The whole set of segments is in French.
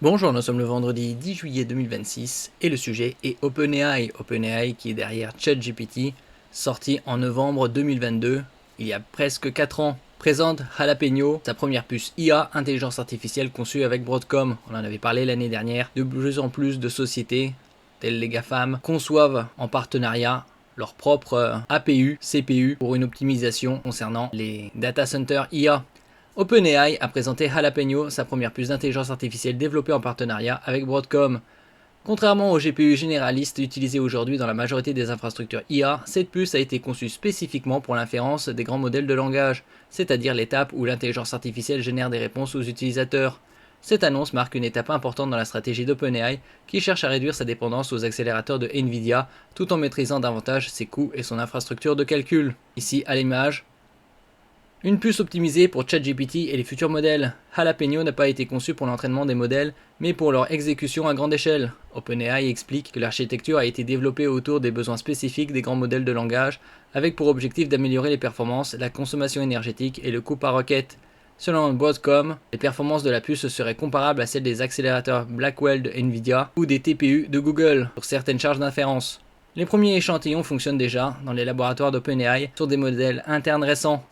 Bonjour, nous sommes le vendredi 10 juillet 2026 et le sujet est OpenAI. OpenAI qui est derrière ChatGPT, sorti en novembre 2022, il y a presque 4 ans. Présente Jalapeno, sa première puce IA, intelligence artificielle conçue avec Broadcom. On en avait parlé l'année dernière. De plus en plus de sociétés, telles les GAFAM, conçoivent en partenariat leur propre APU, CPU pour une optimisation concernant les data centers IA. OpenAI a présenté Jalapeno, sa première puce d'intelligence artificielle développée en partenariat avec Broadcom. Contrairement aux GPU généralistes utilisés aujourd'hui dans la majorité des infrastructures IA, cette puce a été conçue spécifiquement pour l'inférence des grands modèles de langage, c'est-à-dire l'étape où l'intelligence artificielle génère des réponses aux utilisateurs. Cette annonce marque une étape importante dans la stratégie d'OpenAI qui cherche à réduire sa dépendance aux accélérateurs de Nvidia tout en maîtrisant davantage ses coûts et son infrastructure de calcul. Ici à l'image, une puce optimisée pour ChatGPT et les futurs modèles. Jalapeno n'a pas été conçue pour l'entraînement des modèles, mais pour leur exécution à grande échelle. OpenAI explique que l'architecture a été développée autour des besoins spécifiques des grands modèles de langage, avec pour objectif d'améliorer les performances, la consommation énergétique et le coût par requête. Selon Broadcom, les performances de la puce seraient comparables à celles des accélérateurs Blackwell de Nvidia ou des TPU de Google pour certaines charges d'inférence. Les premiers échantillons fonctionnent déjà dans les laboratoires d'OpenAI sur des modèles internes récents.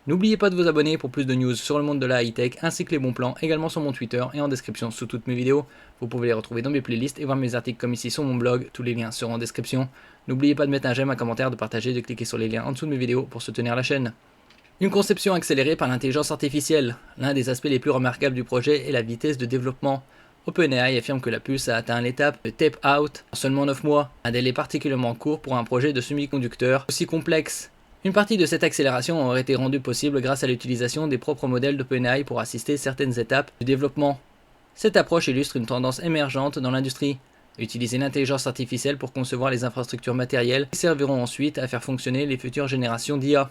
N'oubliez pas de vous abonner pour plus de news sur le monde de la high-tech ainsi que les bons plans également sur mon Twitter et en description sous toutes mes vidéos. Vous pouvez les retrouver dans mes playlists et voir mes articles comme ici sur mon blog, tous les liens seront en description. N'oubliez pas de mettre un j'aime, un commentaire, de partager, de cliquer sur les liens en dessous de mes vidéos pour soutenir la chaîne. Une conception accélérée par l'intelligence artificielle. L'un des aspects les plus remarquables du projet est la vitesse de développement. OpenAI affirme que la puce a atteint l'étape de tape-out en seulement 9 mois, un délai particulièrement court pour un projet de semi-conducteur aussi complexe. Une partie de cette accélération aurait été rendue possible grâce à l'utilisation des propres modèles d'OpenAI pour assister certaines étapes du développement. Cette approche illustre une tendance émergente dans l'industrie. Utiliser l'intelligence artificielle pour concevoir les infrastructures matérielles qui serviront ensuite à faire fonctionner les futures générations d'IA.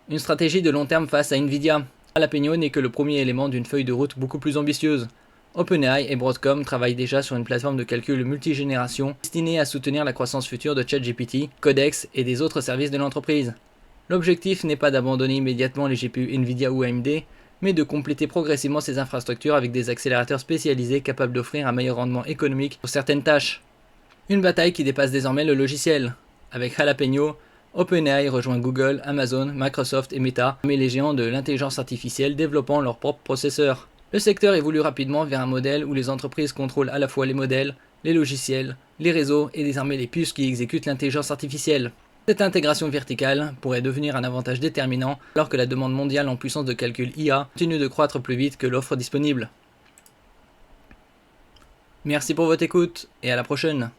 Une stratégie de long terme face à Nvidia. Jalapeno n'est que le premier élément d'une feuille de route beaucoup plus ambitieuse. OpenAI et Broadcom travaillent déjà sur une plateforme de calcul multigénération destinée à soutenir la croissance future de ChatGPT, Codex et des autres services de l'entreprise. L'objectif n'est pas d'abandonner immédiatement les GPU Nvidia ou AMD, mais de compléter progressivement ces infrastructures avec des accélérateurs spécialisés capables d'offrir un meilleur rendement économique pour certaines tâches. Une bataille qui dépasse désormais le logiciel. Avec Jalapeno, OpenAI rejoint Google, Amazon, Microsoft et Meta, parmi les géants de l'intelligence artificielle développant leurs propres processeurs. Le secteur évolue rapidement vers un modèle où les entreprises contrôlent à la fois les modèles, les logiciels, les réseaux et désormais les puces qui exécutent l'intelligence artificielle. Cette intégration verticale pourrait devenir un avantage déterminant alors que la demande mondiale en puissance de calcul IA continue de croître plus vite que l'offre disponible. Merci pour votre écoute et à la prochaine.